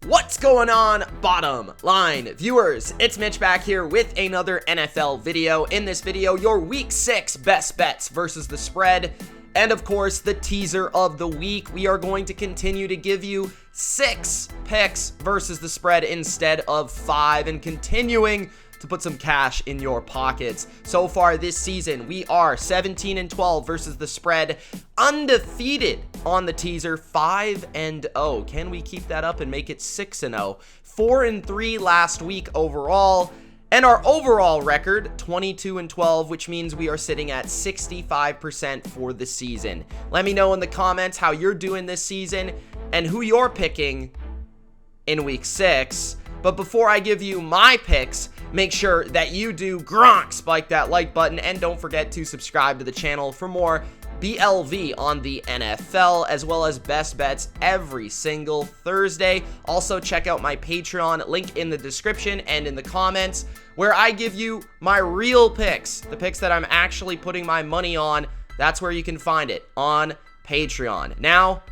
What's going on, bottom line viewers? It's Mitch back here with another NFL video. In this video, your week 6 best bets versus the spread, and of course, the teaser of the week. We are going to continue to give you 6 picks versus the spread instead of 5, and continuing to put some cash in your pockets. So far this season, we are 17-12 versus the spread, undefeated on the teaser, 5-0. Can we keep that up and make it 6-0? 4-3 last week overall, and our overall record 22-12, which means we are sitting at 65% for the season. Let me know in the comments how you're doing this season and who you're picking in week 6. But before I give you my picks, make sure that you do spike that like button, and don't forget to subscribe to the channel for more BLV on the NFL, as well as best bets every single Thursday. Also, check out my Patreon, link in the description and in the comments, where I give you my real picks, the picks that I'm actually putting my money on. That's where you can find it, on Patreon. Now,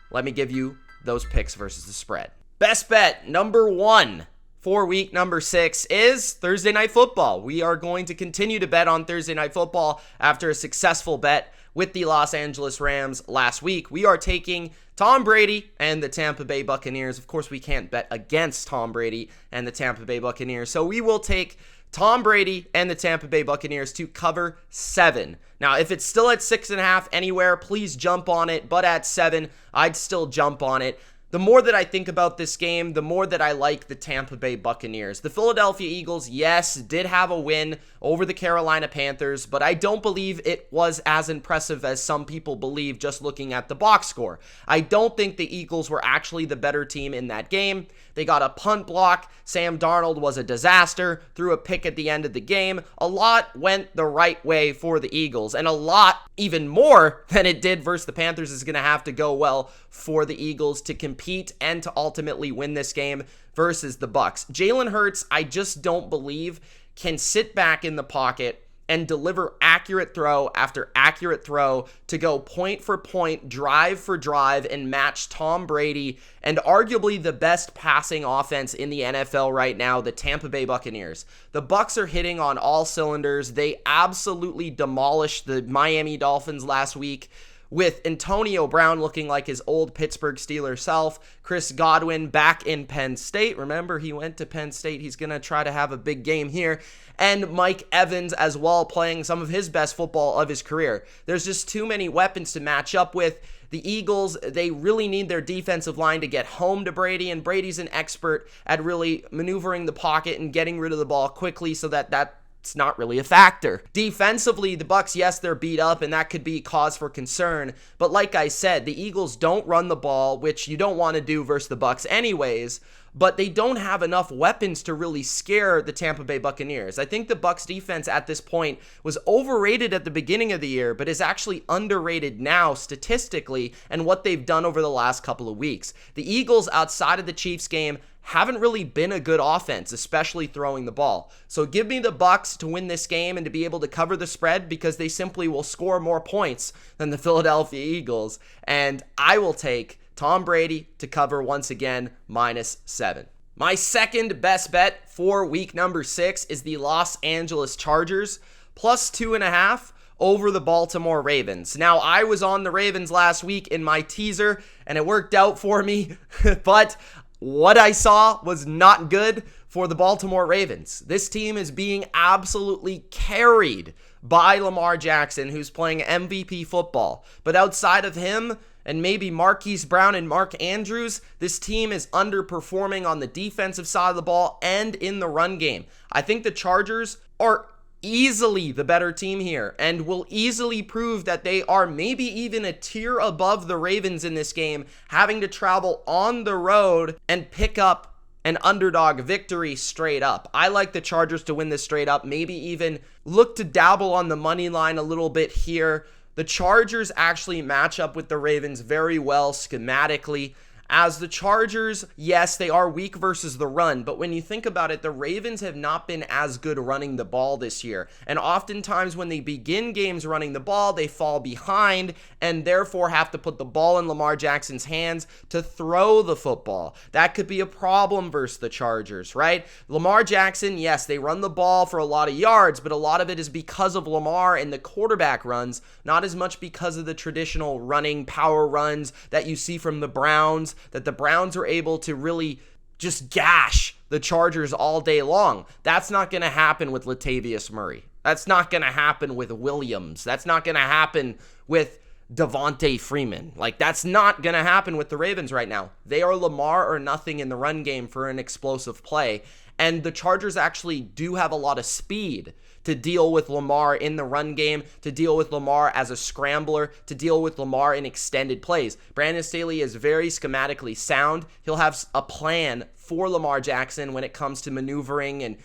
let me give you those picks versus the spread. Best bet number 1 for week number 6 is Thursday Night Football. We are going to continue to bet on Thursday Night Football after a successful bet with the Los Angeles Rams last week. We are taking Tom Brady and the Tampa Bay Buccaneers. Of course, we can't bet against Tom Brady and the Tampa Bay Buccaneers, so we will take Tom Brady and the Tampa Bay Buccaneers to cover 7. Now, if it's still at 6.5 anywhere, please jump on it, but at 7, I'd still jump on it. The more that I think about this game, the more that I like the Tampa Bay Buccaneers. The Philadelphia Eagles, yes, did have a win over the Carolina Panthers, but I don't believe it was as impressive as some people believe just looking at the box score. I don't think the Eagles were actually the better team in that game. They got a punt block. Sam Darnold was a disaster, threw a pick at the end of the game. A lot went the right way for the Eagles, and a lot, even more than it did versus the Panthers, is going to have to go well for the Eagles to compete and to ultimately win this game versus the Bucs. Jalen Hurts, I just don't believe, can sit back in the pocket and deliver accurate throw after accurate throw to go point for point, drive for drive, and match Tom Brady and arguably the best passing offense in the NFL right now, the Tampa Bay Buccaneers. The Bucs are hitting on all cylinders. They absolutely demolished the Miami Dolphins last week, with Antonio Brown looking like his old Pittsburgh Steelers self. Chris Godwin back in Penn State. Remember, he went to Penn State. He's going to try to have a big game here. And Mike Evans as well, playing some of his best football of his career. There's just too many weapons to match up with. The Eagles, they really need their defensive line to get home to Brady, and Brady's an expert at really maneuvering the pocket and getting rid of the ball quickly so that it's not really a factor. Defensively, the Bucs, yes, they're beat up, and that could be cause for concern. But like I said, the Eagles don't run the ball, which you don't want to do versus the Bucs anyways. But they don't have enough weapons to really scare the Tampa Bay Buccaneers. I think the Bucs defense at this point was overrated at the beginning of the year, but is actually underrated now statistically and what they've done over the last couple of weeks. The Eagles, outside of the Chiefs game, haven't really been a good offense, especially throwing the ball. So give me the Bucs to win this game and to be able to cover the spread, because they simply will score more points than the Philadelphia Eagles. And I will take Tom Brady to cover once again, -7. My second best bet for week number 6 is the Los Angeles Chargers, +2.5 over the Baltimore Ravens. Now, I was on the Ravens last week in my teaser, and it worked out for me, but what I saw was not good for the Baltimore Ravens. This team is being absolutely carried by Lamar Jackson, who's playing MVP football. But outside of him, and maybe Marquise Brown and Mark Andrews, this team is underperforming on the defensive side of the ball and in the run game. I think the Chargers are easily the better team here and will easily prove that they are maybe even a tier above the Ravens in this game, having to travel on the road and pick up an underdog victory straight up. I like the Chargers to win this straight up, maybe even look to dabble on the money line a little bit here. The Chargers actually match up with the Ravens very well schematically. As the Chargers, yes, they are weak versus the run, but when you think about it, the Ravens have not been as good running the ball this year. And oftentimes when they begin games running the ball, they fall behind and therefore have to put the ball in Lamar Jackson's hands to throw the football. That could be a problem versus the Chargers, right? Lamar Jackson, yes, they run the ball for a lot of yards, but a lot of it is because of Lamar and the quarterback runs, not as much because of the traditional running power runs that you see from the Browns, that the Browns are able to really just gash the Chargers all day long. That's not going to happen with Latavius Murray. That's not going to happen with Williams. That's not going to happen with Devontae Freeman. Like, that's not going to happen with the Ravens right now. They are Lamar or nothing in the run game for an explosive play. And the Chargers actually do have a lot of speed to deal with Lamar in the run game, to deal with Lamar as a scrambler, to deal with Lamar in extended plays. Brandon Staley is very schematically sound. He'll have a plan for Lamar Jackson when it comes to maneuvering and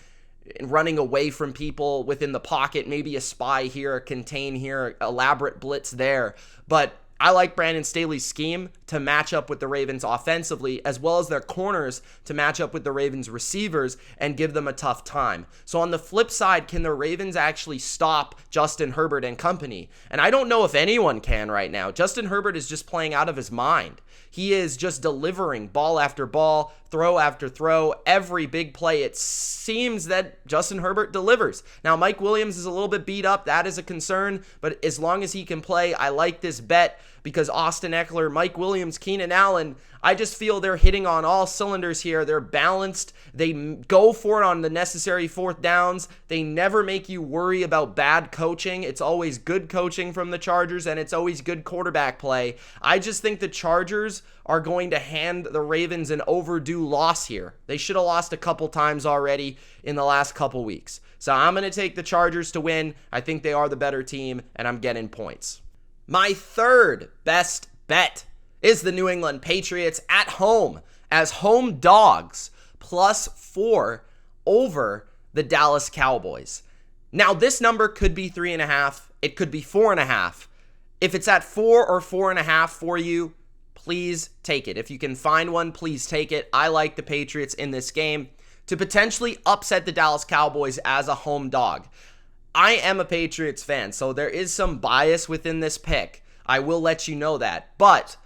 running away from people within the pocket, maybe a spy here, a contain here, elaborate blitz there. But I like Brandon Staley's scheme to match up with the Ravens offensively, as well as their corners to match up with the Ravens receivers and give them a tough time. So on the flip side, can the Ravens actually stop Justin Herbert and company? And I don't know if anyone can right now. Justin Herbert is just playing out of his mind. He is just delivering ball after ball, throw after throw, every big play. It seems that Justin Herbert delivers. Now, Mike Williams is a little bit beat up. That is a concern. But as long as he can play, I like this bet because Austin Eckler, Mike Williams, Keenan Allen, I just feel they're hitting on all cylinders here. They're balanced. They go for it on the necessary fourth downs. They never make you worry about bad coaching. It's always good coaching from the Chargers, and it's always good quarterback play. I just think the Chargers are going to hand the Ravens an overdue loss here. They should have lost a couple times already in the last couple weeks. So I'm going to take the Chargers to win. I think they are the better team, and I'm getting points. My third best bet is the New England Patriots at home as home dogs +4 over the Dallas Cowboys. Now, this number could be 3.5. It could be 4.5. If it's at 4 or 4.5 for you, please take it. If you can find one, please take it. I like the Patriots in this game to potentially upset the Dallas Cowboys as a home dog. I am a Patriots fan, so there is some bias within this pick. I will let you know that. But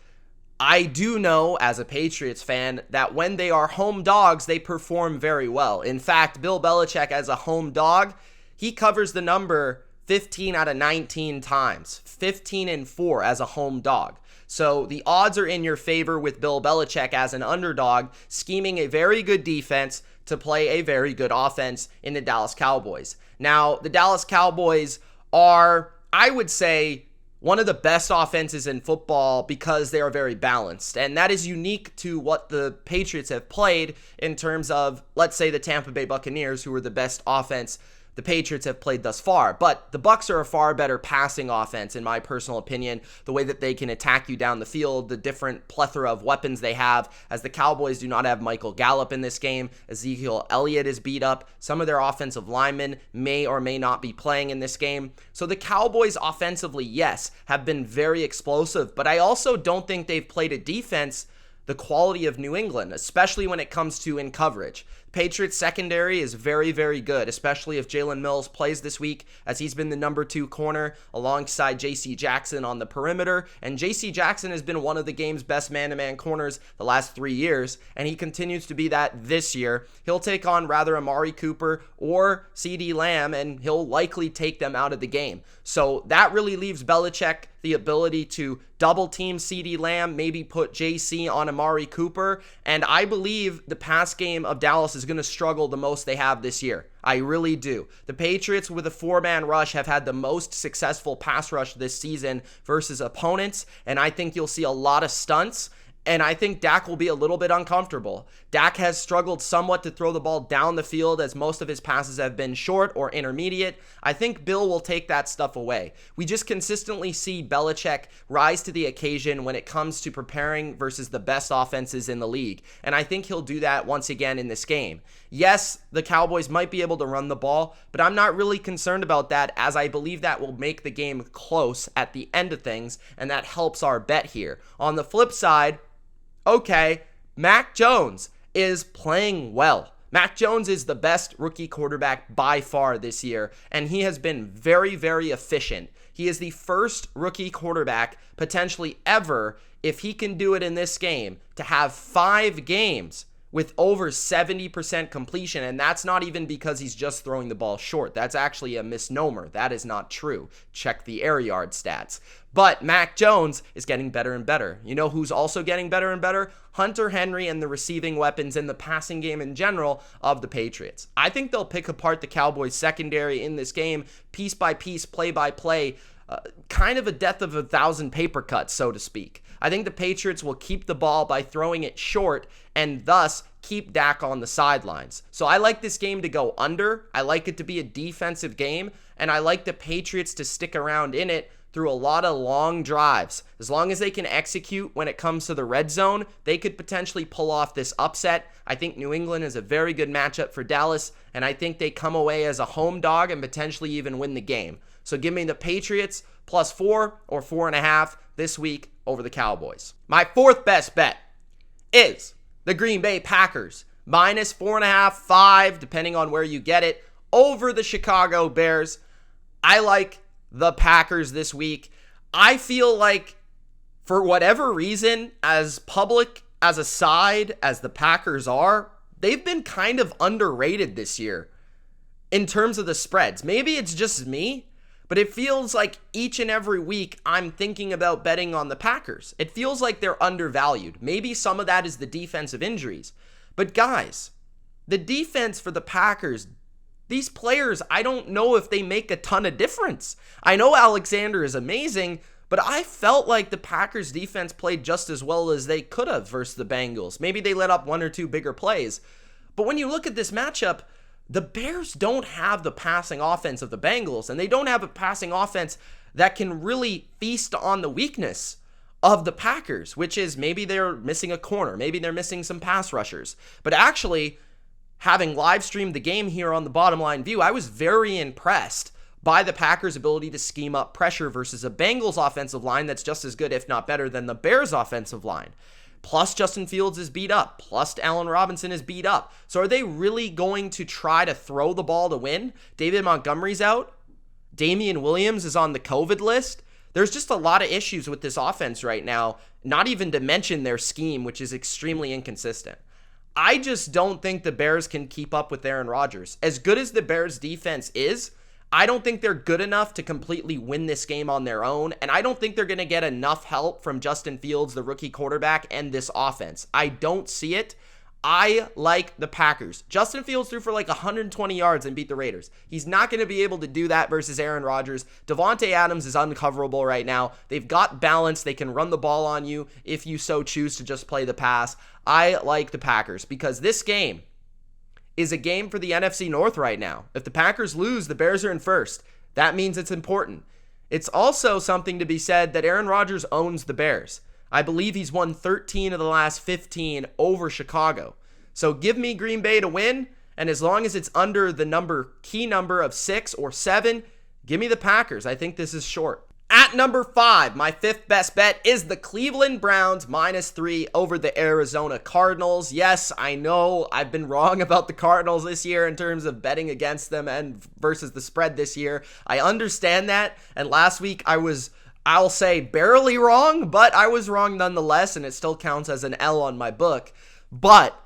I do know, as a Patriots fan, that when they are home dogs, they perform very well. In fact, Bill Belichick, as a home dog, he covers the number 15 out of 19 times. 15-4 as a home dog. So the odds are in your favor with Bill Belichick as an underdog, scheming a very good defense to play a very good offense in the Dallas Cowboys. Now, the Dallas Cowboys are, I would say, one of the best offenses in football because they are very balanced. And that is unique to what the Patriots have played in terms of, let's say, the Tampa Bay Buccaneers, who are the best offense the Patriots have played thus far. But the Bucs are a far better passing offense, in my personal opinion. The way that they can attack you down the field, the different plethora of weapons they have, as the Cowboys do not have Michael Gallup in this game. Ezekiel Elliott is beat up. Some of their offensive linemen may or may not be playing in this game. So the Cowboys offensively, yes, have been very explosive, but I also don't think they've played a defense the quality of New England, especially when it comes to in coverage. Patriots secondary is very, very good, especially if Jalen Mills plays this week, as he's been the number 2 corner alongside J.C. Jackson on the perimeter. And J.C. Jackson has been one of the game's best man-to-man corners the last 3 years, and he continues to be that this year. He'll take on rather Amari Cooper or CeeDee Lamb, and he'll likely take them out of the game. So that really leaves Belichick the ability to double team CeeDee Lamb, maybe put JC on Amari Cooper, and I believe the pass game of Dallas is going to struggle the most they have this year. I really do. The Patriots with a 4-man rush have had the most successful pass rush this season versus opponents, and I think you'll see a lot of stunts. And I think Dak will be a little bit uncomfortable. Dak has struggled somewhat to throw the ball down the field as most of his passes have been short or intermediate. I think Bill will take that stuff away. We just consistently see Belichick rise to the occasion when it comes to preparing versus the best offenses in the league. And I think he'll do that once again in this game. Yes, the Cowboys might be able to run the ball, but I'm not really concerned about that, as I believe that will make the game close at the end of things, and that helps our bet here. On the flip side, Okay, Mac Jones is playing well. Mac Jones is the best rookie quarterback by far this year, and he has been very, very efficient. He is the first rookie quarterback potentially ever, if he can do it in this game, to have 5 games with over 70% completion, and that's not even because he's just throwing the ball short. That's actually a misnomer. That is not true. Check the air yard stats. But Mac Jones is getting better and better. You know who's also getting better and better? Hunter Henry and the receiving weapons and the passing game in general of the Patriots. I think they'll pick apart the Cowboys secondary in this game, piece by piece, play by play, kind of a death of 1,000 paper cuts, so to speak. I think the Patriots will keep the ball by throwing it short and thus keep Dak on the sidelines. So I like this game to go under. I like it to be a defensive game, and I like the Patriots to stick around in it through a lot of long drives. As long as they can execute when it comes to the red zone, they could potentially pull off this upset. I think New England is a very good matchup for Dallas, and I think they come away as a home dog and potentially even win the game. So give me the Patriots +4 or 4.5 this week over the Cowboys. My 4th best bet is the Green Bay Packers -4.5, 5, depending on where you get it, over the Chicago Bears. I like the Packers this week. I feel like, for whatever reason, as public as a side as the Packers are, they've been kind of underrated this year in terms of the spreads. Maybe it's just me, but it feels like each and every week I'm thinking about betting on the Packers. It feels like they're undervalued. Maybe some of that is the defensive injuries. But guys, the defense for the Packers, these players, I don't know if they make a ton of difference. I know Alexander is amazing, but I felt like the Packers defense played just as well as they could have versus the Bengals. Maybe they let up 1 or 2 bigger plays. But when you look at this matchup, the Bears don't have the passing offense of the Bengals, and they don't have a passing offense that can really feast on the weakness of the Packers, which is maybe they're missing a corner, maybe they're missing some pass rushers. But actually, having live streamed the game here on the Bottom Line View, I was very impressed by the Packers' ability to scheme up pressure versus a Bengals offensive line that's just as good, if not better, than the Bears' offensive line. Plus, Justin Fields is beat up. Plus, Allen Robinson is beat up. So are they really going to try to throw the ball to win? David Montgomery's out. Damian Williams is on the COVID list. There's just a lot of issues with this offense right now, not even to mention their scheme, which is extremely inconsistent. I just don't think the Bears can keep up with Aaron Rodgers. As good as the Bears' defense is, I don't think they're good enough to completely win this game on their own, and I don't think they're going to get enough help from Justin Fields, the rookie quarterback, and this offense. I don't see it. I like the Packers. Justin Fields threw for like 120 yards and beat the Raiders. He's not going to be able to do that versus Aaron Rodgers. Devontae Adams is uncoverable right now. They've got balance. They can run the ball on you if you so choose to just play the pass. I like the Packers because this game is a game for the NFC North right now. If the Packers lose, the Bears are in first. That means it's important. It's also something to be said that Aaron Rodgers owns the Bears. I believe he's won 13 of the last 15 over Chicago. So give me Green Bay to win, and as long as it's under the key number of 6 or 7, give me the Packers. I think this is short. At number 5, my 5th best bet is the Cleveland Browns -3 over the Arizona Cardinals. Yes, I know I've been wrong about the Cardinals this year in terms of betting against them and versus the spread this year. I understand that, and last week I'll say barely wrong, but I was wrong nonetheless, and it still counts as an L on my book. But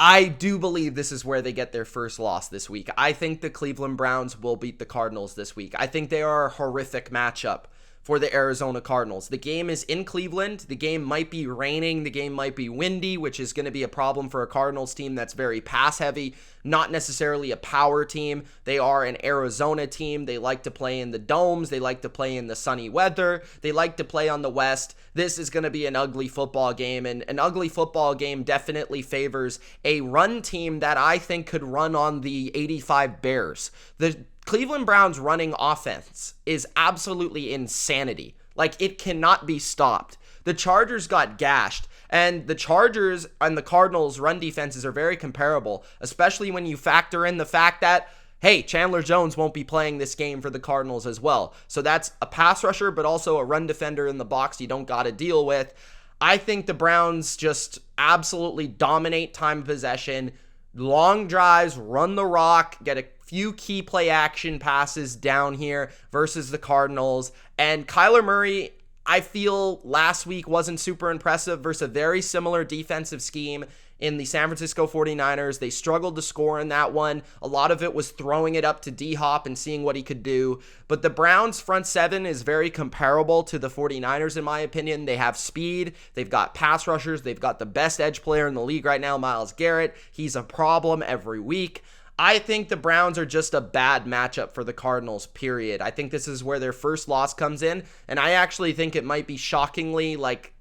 I do believe this is where they get their first loss this week. I think the Cleveland Browns will beat the Cardinals this week. I think they are a horrific matchup for the Arizona Cardinals. The game is in Cleveland. The game might be raining. The game might be windy, which is going to be a problem for a Cardinals team that's very pass heavy, not necessarily a power team. They are an Arizona team. They like to play in the domes. They like to play in the sunny weather. They like to play on the West. This is going to be an ugly football game, and an ugly football game definitely favors a run team that I think could run on the 85 Bears. The Cleveland Browns running offense is absolutely insanity. Like, it cannot be stopped. The Chargers got gashed, and the Chargers and the Cardinals run defenses are very comparable, especially when you factor in the fact that, hey, Chandler Jones won't be playing this game for the Cardinals as well. So that's a pass rusher, but also a run defender in the box you don't got to deal with. I think the Browns just absolutely dominate time of possession, long drives, run the rock, get a few key play action passes down here versus the Cardinals. And Kyler Murray, I feel last week wasn't super impressive versus a very similar defensive scheme in the San Francisco 49ers. They struggled to score in that one. A lot of it was throwing it up to D-Hop and seeing what he could do. But the Browns' front seven is very comparable to the 49ers, in my opinion. They have speed. They've got pass rushers. They've got the best edge player in the league right now, Myles Garrett. He's a problem every week. I think the Browns are just a bad matchup for the Cardinals, period. I think this is where their first loss comes in, and I actually think it might be shockingly,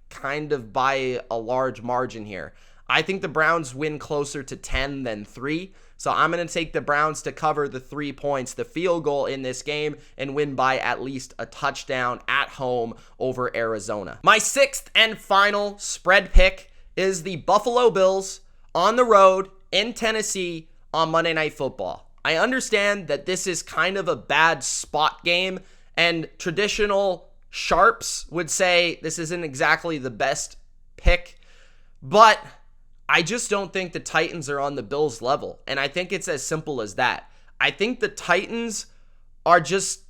kind of by a large margin here. I think the Browns win closer to 10 than 3. So I'm going to take the Browns to cover the 3 points, the field goal in this game, and win by at least a touchdown at home over Arizona. My 6th and final spread pick is the Buffalo Bills on the road in Tennessee on Monday Night Football. I understand that this is kind of a bad spot game, and traditional sharps would say this isn't exactly the best pick, but I just don't think the Titans are on the Bills level, and I think it's as simple as that. I think the Titans are just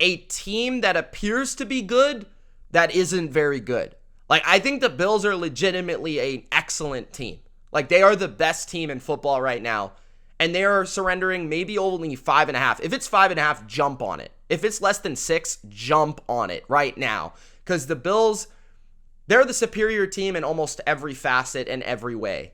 a team that appears to be good that isn't very good. I think the Bills are legitimately an excellent team. They are the best team in football right now, and they are surrendering maybe only 5.5. If it's 5.5, jump on it. If it's less than 6, jump on it right now, because the Bills, they're the superior team in almost every facet and every way.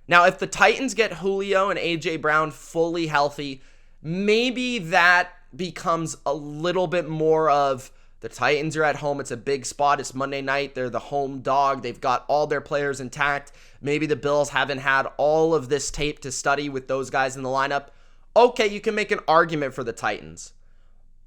Now, if the Titans get Julio and A.J. Brown fully healthy, maybe that becomes a little bit more of the Titans are at home. It's a big spot. It's Monday night. They're the home dog. They've got all their players intact. Maybe the Bills haven't had all of this tape to study with those guys in the lineup. Okay, you can make an argument for the Titans.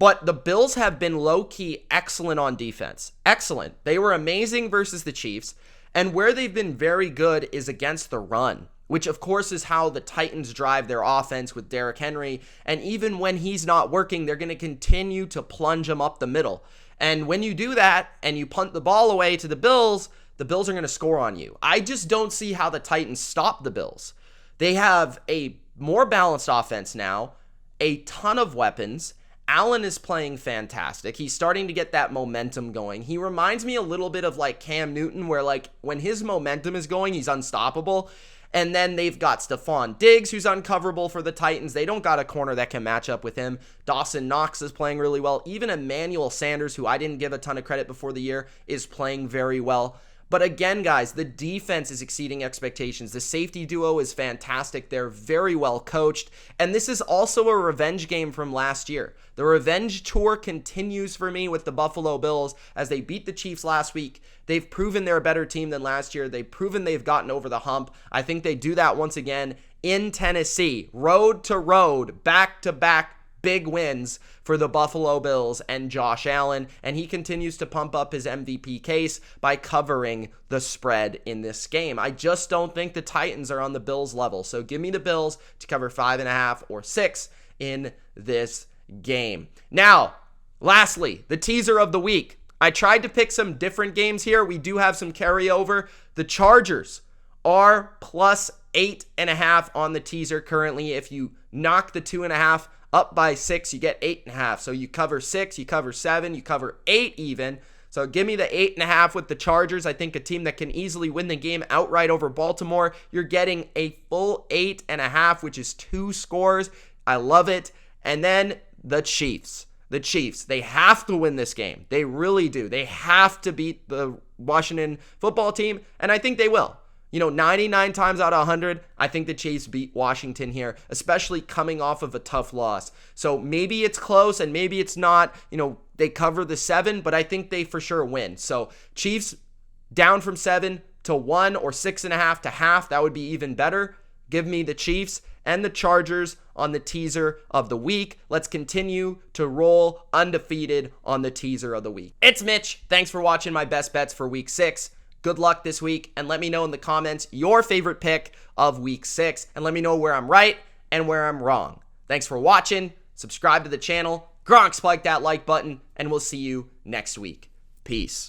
But the Bills have been low-key excellent on defense. Excellent. They were amazing versus the Chiefs. And where they've been very good is against the run, which of course is how the Titans drive their offense with Derrick Henry. And even when he's not working, they're going to continue to plunge him up the middle. And when you do that and you punt the ball away to the Bills are going to score on you. I just don't see how the Titans stop the Bills. They have a more balanced offense now, a ton of weapons. Allen is playing fantastic. He's starting to get that momentum going. He reminds me a little bit of Cam Newton, where when his momentum is going, he's unstoppable. And then they've got Stephon Diggs, who's uncoverable for the Titans. They don't got a corner that can match up with him. Dawson Knox is playing really well. Even Emmanuel Sanders, who I didn't give a ton of credit before the year, is playing very well. But again, guys, the defense is exceeding expectations. The safety duo is fantastic. They're very well coached. And this is also a revenge game from last year. The revenge tour continues for me with the Buffalo Bills as they beat the Chiefs last week. They've proven they're a better team than last year. They've proven they've gotten over the hump. I think they do that once again in Tennessee. Road to road, back-to-back big wins for the Buffalo Bills and Josh Allen, and he continues to pump up his MVP case by covering the spread in this game. I just don't think the Titans are on the Bills level, so give me the Bills to cover 5.5 or 6 in this game. Now, lastly, the teaser of the week. I tried to pick some different games here. We do have some carryover. The Chargers are plus 8.5 on the teaser currently. If you knock the 2.5 up by 6, you get 8.5. So you cover 6, you cover 7, you cover 8 even. So give me the 8.5 with the Chargers. I think a team that can easily win the game outright over Baltimore. You're getting a full 8.5, which is 2 scores. I love it. And then the Chiefs. The Chiefs, they have to win this game. They really do. They have to beat the Washington football team, and I think they will. 99 times out of 100, I think the Chiefs beat Washington here, especially coming off of a tough loss. So maybe it's close and maybe it's not. They cover the 7, but I think they for sure win. So Chiefs down from 7 to 1 or 6.5 to half. That would be even better. Give me the Chiefs and the Chargers on the teaser of the week. Let's continue to roll undefeated on the teaser of the week. It's Mitch. Thanks for watching my best bets for week 6. Good luck this week, and let me know in the comments your favorite pick of week 6, and let me know where I'm right and where I'm wrong. Thanks for watching. Subscribe to the channel. Gronk, spike that like button, and we'll see you next week. Peace.